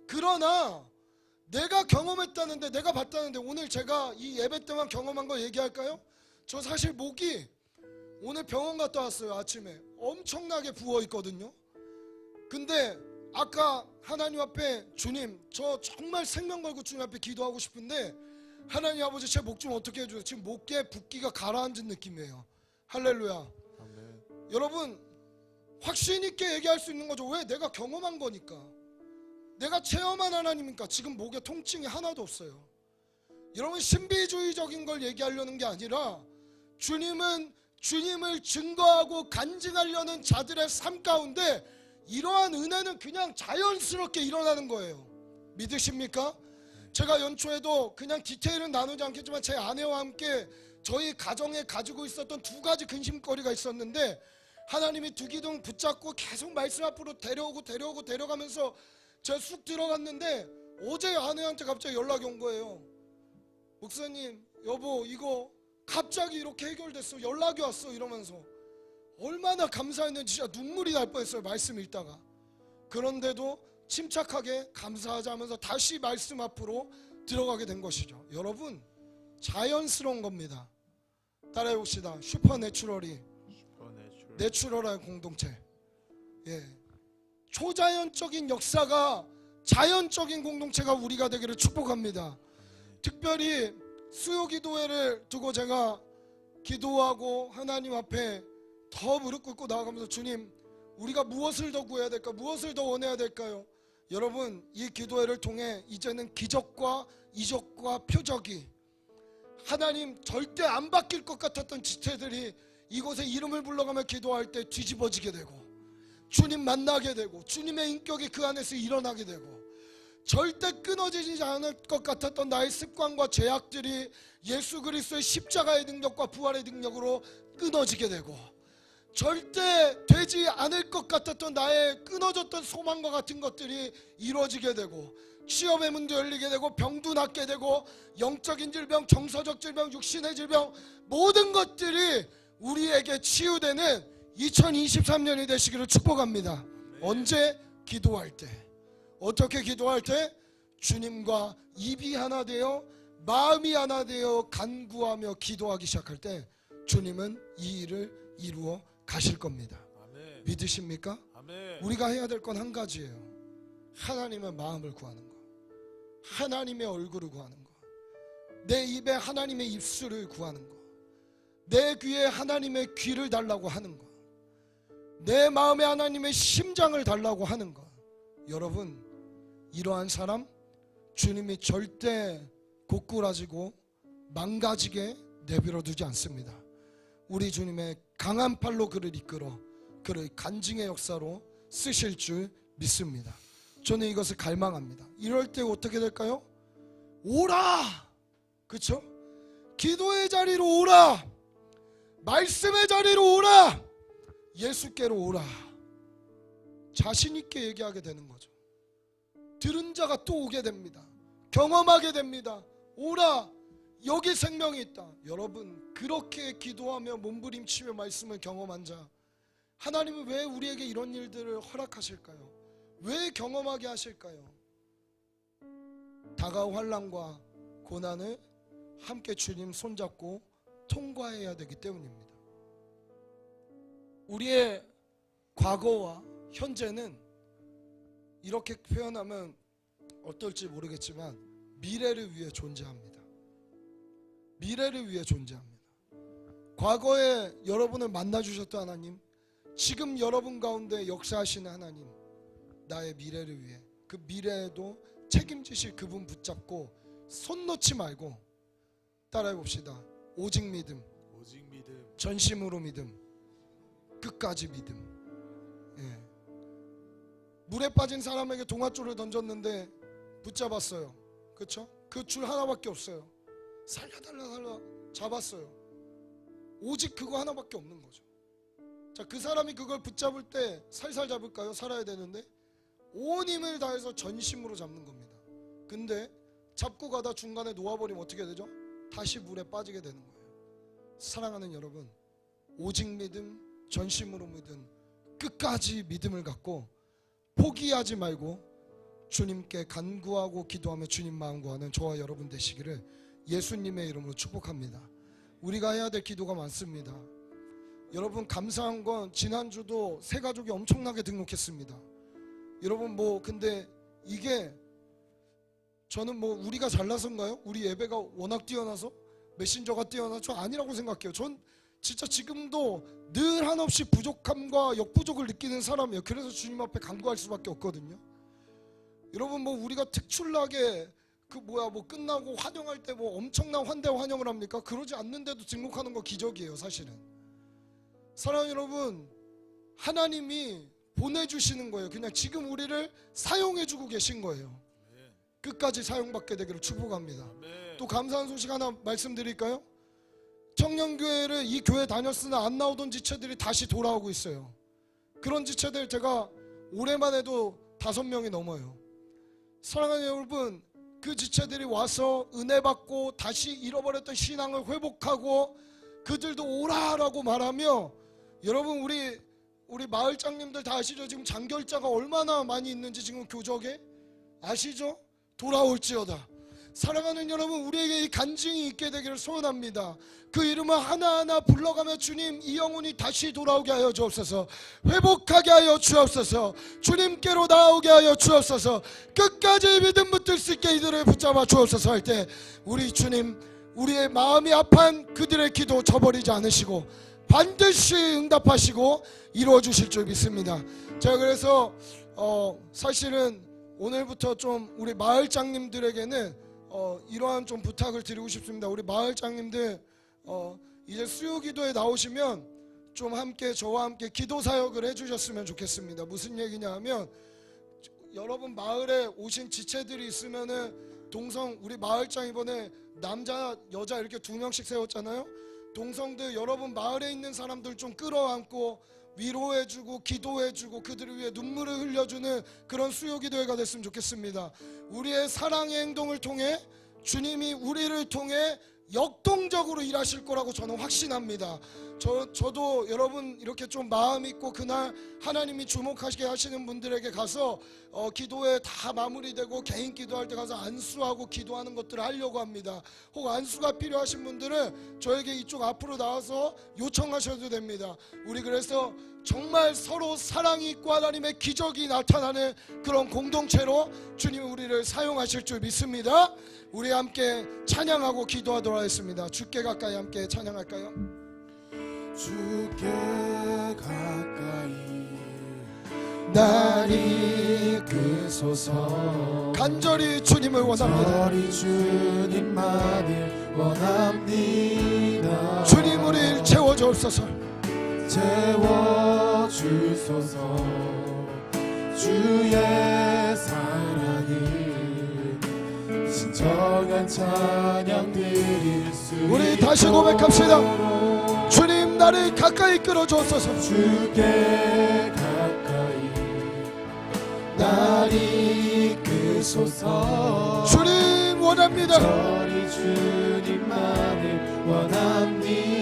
그러나 내가 경험했다는데, 내가 봤다는데, 오늘 제가 이 예배 때만 경험한 거 얘기할까요? 저 사실 목이 오늘 병원 갔다 왔어요. 아침에 엄청나게 부어있거든요. 근데 아까 하나님 앞에, 주님 저 정말 생명 걸고 주님 앞에 기도하고 싶은데 하나님 아버지 제 목 좀 어떻게 해주세요. 지금 목에 붓기가 가라앉은 느낌이에요. 할렐루야. 아멘. 여러분 확신 있게 얘기할 수 있는 거죠. 왜? 내가 경험한 거니까. 내가 체험한 하나님이니까. 지금 목에 통증이 하나도 없어요. 여러분 신비주의적인 걸 얘기하려는 게 아니라 주님은 주님을 증거하고 간증하려는 자들의 삶 가운데 이러한 은혜는 그냥 자연스럽게 일어나는 거예요. 믿으십니까? 제가 연초에도 그냥 디테일은 나누지 않겠지만 제 아내와 함께 저희 가정에 가지고 있었던 두 가지 근심거리가 있었는데, 하나님이 두 기둥 붙잡고 계속 말씀 앞으로 데려가면서 제가 쑥 들어갔는데 어제 아내한테 갑자기 연락이 온 거예요. 목사님 여보 이거 갑자기 이렇게 해결됐어, 연락이 왔어, 이러면서 얼마나 감사했는지 진짜 눈물이 날 뻔했어요. 말씀 읽다가. 그런데도 침착하게 감사하자면서 다시 말씀 앞으로 들어가게 된 것이죠. 여러분 자연스러운 겁니다. 따라해 봅시다. 슈퍼내추럴이 내추럴한 공동체. 초자연적인 역사가 자연적인 공동체가 우리가 되기를 축복합니다. 특별히 수요기도회를 두고 제가 기도하고 하나님 앞에 더 무릎 꿇고 나아가면서 주님 우리가 무엇을 더 구해야 될까, 무엇을 더 원해야 될까요? 여러분 이 기도회를 통해 이제는 기적과 이적과 표적이, 하나님 절대 안 바뀔 것 같았던 지체들이 이곳에 이름을 불러가며 기도할 때 뒤집어지게 되고 주님 만나게 되고 주님의 인격이 그 안에서 일어나게 되고, 절대 끊어지지 않을 것 같았던 나의 습관과 죄악들이 예수 그리스도의 십자가의 능력과 부활의 능력으로 끊어지게 되고, 절대 되지 않을 것 같았던 나의 끊어졌던 소망과 같은 것들이 이루어지게 되고, 취업의 문도 열리게 되고, 병도 낫게 되고, 영적인 질병, 정서적 질병, 육신의 질병, 모든 것들이 우리에게 치유되는 2023년이 되시기를 축복합니다. 언제? 기도할 때. 어떻게 기도할 때? 주님과 입이 하나 되어 마음이 하나 되어 간구하며 기도하기 시작할 때 주님은 이 일을 이루어 가실 겁니다. 아멘. 믿으십니까? 아멘. 우리가 해야 될 건 한 가지예요. 하나님의 마음을 구하는 거, 하나님의 얼굴을 구하는 거, 내 입에 하나님의 입술을 구하는 거, 내 귀에 하나님의 귀를 달라고 하는 거, 내 마음에 하나님의 심장을 달라고 하는 거. 여러분 이러한 사람 주님이 절대 고꾸라지고 망가지게 내버려 두지 않습니다. 우리 주님의 강한 팔로 그를 이끌어 그를 간증의 역사로 쓰실 줄 믿습니다. 저는 이것을 갈망합니다. 이럴 때 어떻게 될까요? 오라! 그렇죠? 기도의 자리로 오라! 말씀의 자리로 오라! 예수께로 오라! 자신 있게 얘기하게 되는 거죠. 들은 자가 또 오게 됩니다. 경험하게 됩니다. 오라! 여기 생명이 있다. 여러분 그렇게 기도하며 몸부림치며 말씀을 경험한 자, 하나님은 왜 우리에게 이런 일들을 허락하실까요? 왜 경험하게 하실까요? 다가올 환난과 고난을 함께 주님 손잡고 통과해야 되기 때문입니다. 우리의 과거와 현재는 이렇게 표현하면 어떨지 모르겠지만 미래를 위해 존재합니다. 미래를 위해 존재합니다. 과거에 여러분을 만나주셨던 하나님, 지금 여러분 가운데 역사하시는 하나님, 나의 미래를 위해, 그 미래에도 책임지실 그분 붙잡고 손 놓지 말고 따라해 봅시다. 오직 믿음, 오직 믿음, 전심으로 믿음, 끝까지 믿음. 예. 물에 빠진 사람에게 동아줄을 던졌는데 붙잡았어요. 그렇죠? 그 줄 하나밖에 없어요. 살려 잡았어요. 오직 그거 하나밖에 없는 거죠. 자, 그 사람이 그걸 붙잡을 때 살살 잡을까요? 살아야 되는데 온 힘을 다해서 전심으로 잡는 겁니다. 근데 잡고 가다 중간에 놓아버리면 어떻게 되죠? 다시 물에 빠지게 되는 거예요. 사랑하는 여러분, 오직 믿음, 전심으로 믿음, 끝까지 믿음을 갖고 포기하지 말고 주님께 간구하고 기도하며 주님 마음 구하는 저와 여러분 되시기를 예수님의 이름으로 축복합니다. 우리가 해야 될 기도가 많습니다. 여러분, 감사한 건 지난주도 새 가족이 엄청나게 등록했습니다. 여러분, 근데 이게 저는 우리가 잘나서인가요? 우리 예배가 워낙 뛰어나서? 메신저가 뛰어나서? 저 아니라고 생각해요. 전 진짜 지금도 늘 한없이 부족함과 역부족을 느끼는 사람이에요. 그래서 주님 앞에 간구할 수밖에 없거든요. 여러분, 우리가 특출나게 끝나고 환영할 때 엄청난 환대와 환영을 합니까? 그러지 않는데도 등록하는 거 기적이에요, 사실은. 사랑하는 여러분, 하나님이 보내주시는 거예요. 그냥 지금 우리를 사용해주고 계신 거예요. 끝까지 사용받게 되기를 축복합니다. 또 감사한 소식 하나 말씀드릴까요? 청년교회를 이 교회 다녔으나 안 나오던 지체들이 다시 돌아오고 있어요. 그런 지체들 제가 올해만 해도 5명이 넘어요. 사랑하는 여러분, 그 지체들이 와서 은혜 받고 다시 잃어버렸던 신앙을 회복하고 그들도 오라라고 말하며, 여러분, 우리 마을장님들 다 아시죠? 지금 장결자가 얼마나 많이 있는지 지금 교적에 아시죠? 돌아올지어다. 사랑하는 여러분, 우리에게 이 간증이 있게 되기를 소원합니다. 그 이름을 하나하나 불러가며 주님, 이 영혼이 다시 돌아오게 하여 주옵소서. 회복하게 하여 주옵소서. 주님께로 나오게 하여 주옵소서. 끝까지 믿음 붙들 수 있게 이들을 붙잡아 주옵소서 할 때 우리 주님, 우리의 마음이 아픈 그들의 기도 저버리지 않으시고 반드시 응답하시고 이루어 주실 줄 믿습니다. 제가 그래서 사실은 오늘부터 좀 우리 마을장님들에게는 이러한 좀 부탁을 드리고 싶습니다. 우리 마을장님들 이제 수요기도에 나오시면 좀 함께 저와 함께 기도 사역을 해주셨으면 좋겠습니다. 무슨 얘기냐 하면, 여러분 마을에 오신 지체들이 있으면은 동성, 우리 마을장 이번에 남자 여자 이렇게 2명씩 세웠잖아요. 동성들 여러분 마을에 있는 사람들 좀 끌어안고 위로해주고 기도해주고 그들을 위해 눈물을 흘려주는 그런 수요기도회가 됐으면 좋겠습니다. 우리의 사랑의 행동을 통해 주님이 우리를 통해 역동적으로 일하실 거라고 저는 확신합니다. 저도 여러분 이렇게 좀 마음 있고 그날 하나님이 주목하시게 하시는 분들에게 가서 기도회 다 마무리되고 개인 기도할 때 가서 안수하고 기도하는 것들을 하려고 합니다. 혹 안수가 필요하신 분들은 저에게 이쪽 앞으로 나와서 요청하셔도 됩니다. 우리 그래서 정말 서로 사랑이 있고 하나님의 기적이 나타나는 그런 공동체로 주님이 우리를 사용하실 줄 믿습니다. 우리 함께 찬양하고 기도하도록 하겠습니다. 주께 가까이 함께 찬양할까요? 주께 가까이 날 이끄소서. 간절히 주님을 원합니다. 간절히 주님만을 원합니다. 주님 우리를 채워주옵소서. 채워주소서. 주의 사랑을 진정한 찬양 드릴 수 우리 다시 고백합시다. 주님 나를 가까이 끌어주옵소서. 주께 가까이 날 이끄소서. 주님 원합니다. 간절히 주님만을 원합니다.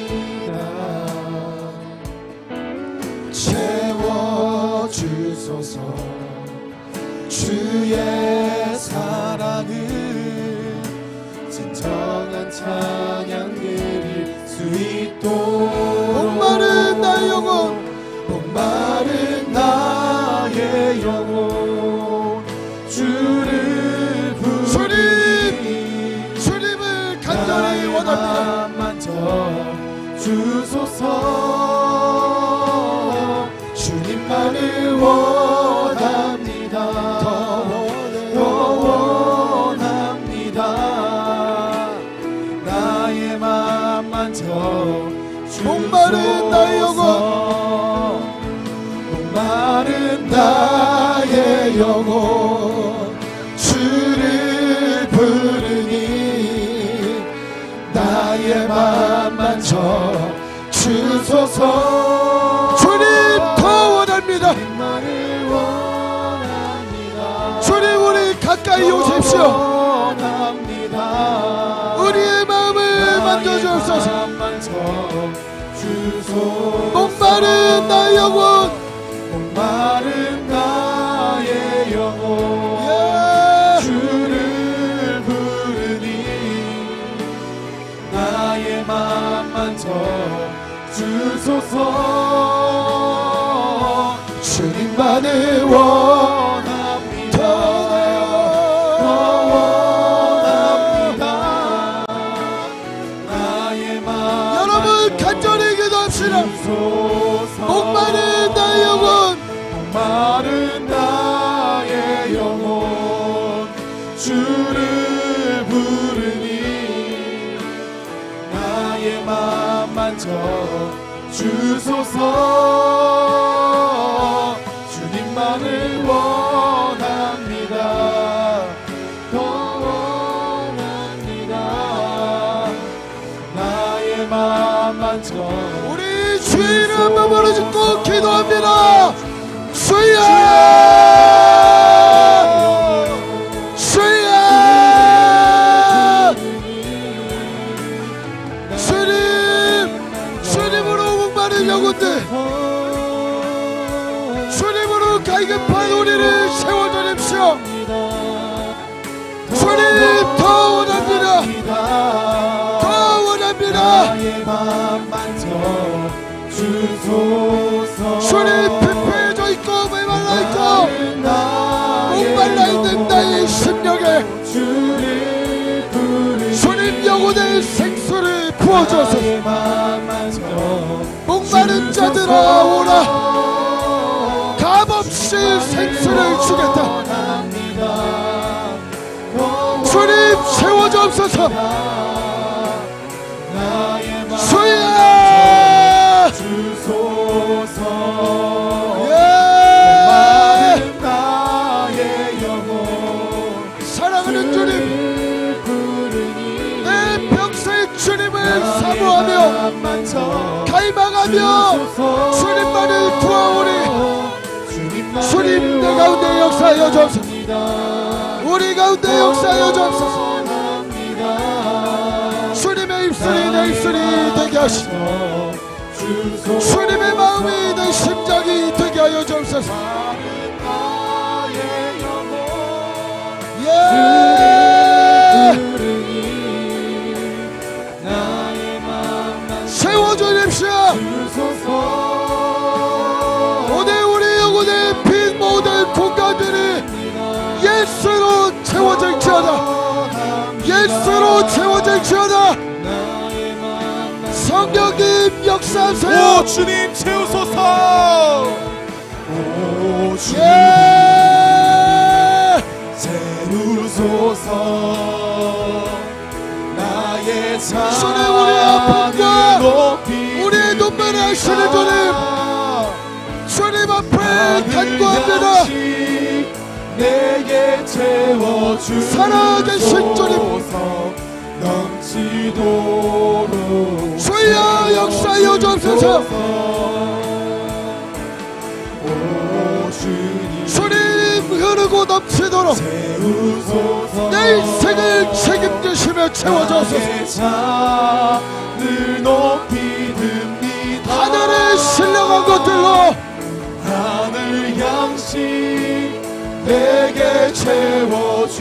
채워주소서. 주의 사랑을 진정한 찬양 주소서. 주님만을 원합니다. 더 원합니다. 나의 맘 만져 목마른 나의 영혼, 목마른 나의 영혼 주를 부르니 나의 맘 만져 주소서. 주님 더 원합니다. 주님만을 원합니다. 주님 우리 가까이 오십시오. 원합니다. 우리의 마음을 만져주옵소서. 목마른 나의 영혼, 목마른 나의 영혼 예. 주를 부르니 나의 맘 만져 주소서. 주님만을 원합니다. 더 원합니다. 나의 맘 여러분 간절히 기도합시다. 목마른 나의 영혼, 목마른 나의 영혼 주를 부르니 나의 맘 만져 주소서. 주님만을 원합니다. 더 원합니다. 나의 맘 만져 우리 주의 이름 한번 부르짖고 기도합니다. 주여, 주여, 주님, 주님으로 목마른 영혼들, 주님으로 갈급한 우리를 세워주십시오. 주님 더 원합니다. 더 원합니다. 나의 맘 만져 주소서. 주님 피폐해져 있고 메말라 있고 목말라 있는 나의 심령에 주를 부르니 주님 영혼의 생수를 부어주소서. 나의 맘 만져 목마른 자들아 오라. 값없이 생수를 주겠다. 주님 채워주옵소서. 주여, 주소서. 예. 나의 영혼 사랑하는 주님, 내 평생 주님을 사모하며 갈망하며 주님만을 구하오니 주님 내 가운데 역사하여 주옵소서. 우리 가운데 역사하여 주옵소서. 주님의 입술이 내 입술이 되게 하시고 주님의 마음이 내 심장이 되게 하여 주옵소서. 예. 세워주십시오. 오늘 우리 영혼의 빈 모든 공간들이 예수로 채워질지어다. 예수로 채워질지어다. 성령님 역사하세요. 오 주님 채우소서. 오 주님 예. 채우소서. 나의 주님 우리의 아픔과 우리의 눈물을 아시는 주님, 주님 앞에 간구합니다. 내게 채워주소서. 살아계신 주님 넘치도록 주여 역사하여 주옵소서. 오 주님 주님 흐르고 넘치도록 채우소서. 내 인생을 책임지시며 채워주옵소서. 늘 높이 듭니다. 하늘에 신령한 것들로 하늘 양식 내게 채워주소서.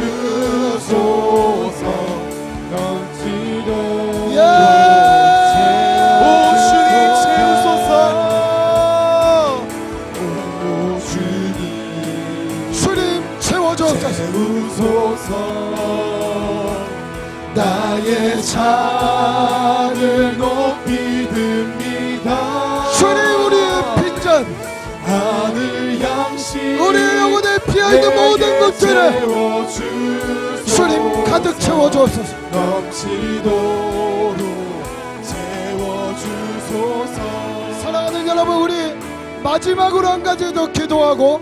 넘치도록 예. 오 주님 채우소서. 오 주님 주님 채워주옵소서. 채우소서. 나의 잔을 높이 들 있는 모든 것들을 채워주소서. 주님 가득 채워주옵소서. 넘치도록 채워주소서. 사랑하는 여러분, 우리 마지막으로 한 가지 더 기도하고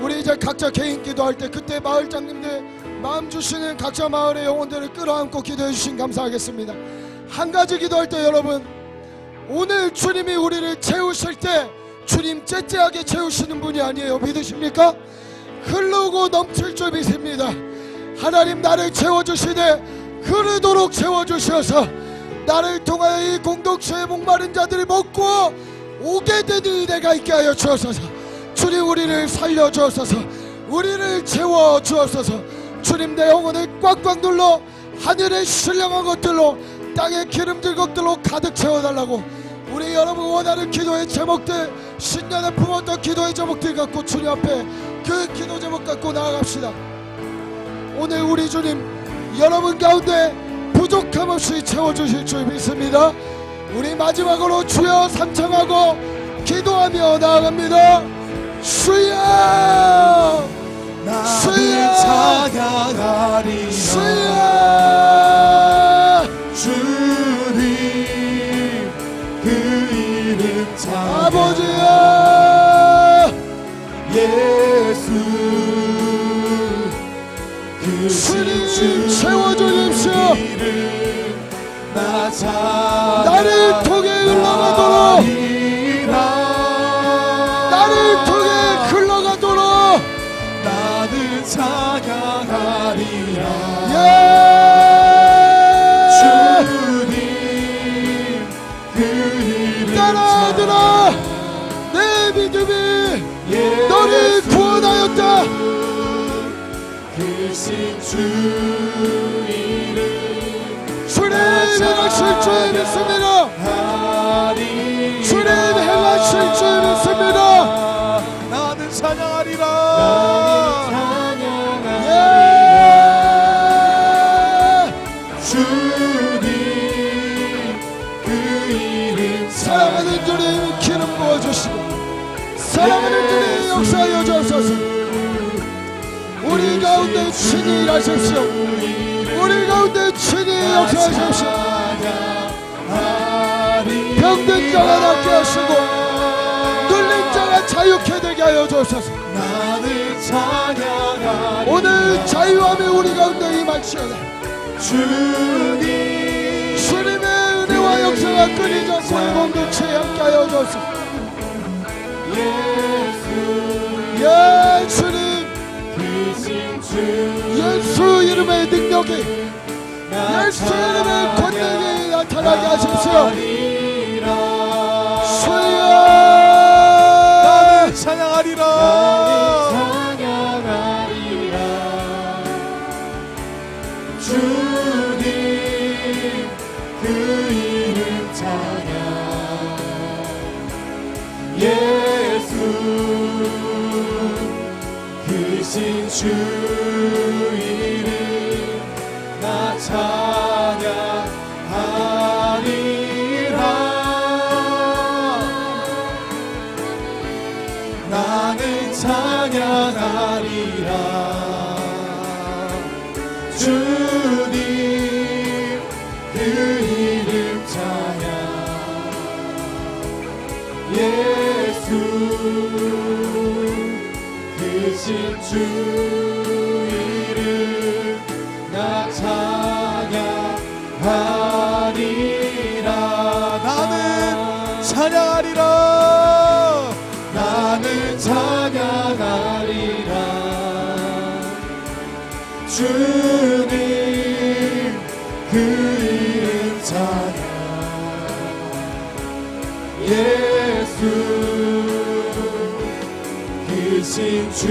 우리 이제 각자 개인 기도할 때 그때 마을장님들 마음 주시는 각자 마을의 영혼들을 끌어안고 기도해 주신 감사하겠습니다. 한 가지 기도할 때 여러분, 오늘 주님이 우리를 채우실 때 주님 째째하게 채우시는 분이 아니에요. 믿으십니까? 흐르고 넘칠 줄 믿습니다. 하나님 나를 채워주시되 흐르도록 채워주셔서 나를 통하여 이 공동체의 목마른 자들이 먹고 오게 되는 은혜가 있게 하여 주옵소서. 주님 우리를 살려주옵소서. 우리를 채워주옵소서. 주님 내 영혼을 꽉꽉 눌러 하늘의 신령한 것들로 땅의 기름진 것들로 가득 채워달라고 우리 여러분 원하는 기도의 제목들, 신년에 품었던 기도의 제목들 갖고 주님 앞에 그 기도 제목 갖고 나아갑시다. 오늘 우리 주님 여러분 가운데 부족함 없이 채워주실 줄 믿습니다. 우리 마지막으로 주여 삼창하고 기도하며 나아갑니다. 주여, 나를 찬양하리라. 주여, 주님 그 이름 찬양. 아버지여, 예수 그 주님 채워주십시오. 나 찬양. 나를 통해 흘러가도록, 나를 통해 흘러가도록 나는 찬양하리라. 예. 주님 그 이름 따라하더라. 내 믿음이 너를 구원하였다. 크신 주 이름 주님 행하실 줄 믿습니다. 주님 행하실 줄 믿습니다. 나는 찬양하리라. 예. 주님 그 이름 사랑하는 주님 기름 부어주시고 사랑하는 주님 역사하여 주옵소서. 우리 가운데 친히 일하십시오. 우리 가운데 친히 역사하십시오. 병든 자가 낫게 하시고 눌린 자가 자유케 되게 하여 주옵소서. 나는 찬양하리라. 오늘 자유함이 우리 가운데 임할지어다. 주님의 은혜와 역사가 끊이지 않고 이 공동체에 함께하여 주옵소서. 예 주님, 예수 이름의 능력이, 예수 이름의 권능이 나타나게 하십시오. 주여, 나는 찬양하리라. 주님 그 이름 찬양. 예수 크신 주 이름 나 찬양하리라. 나는 찬양하리라. 주님 그 이름 찬양. 예수 크신 주 이름 나 찬양하리라. 나는 찬양하리라. 나는 찬양하리라. 주님 그 이름 찬양. 예수 크신 주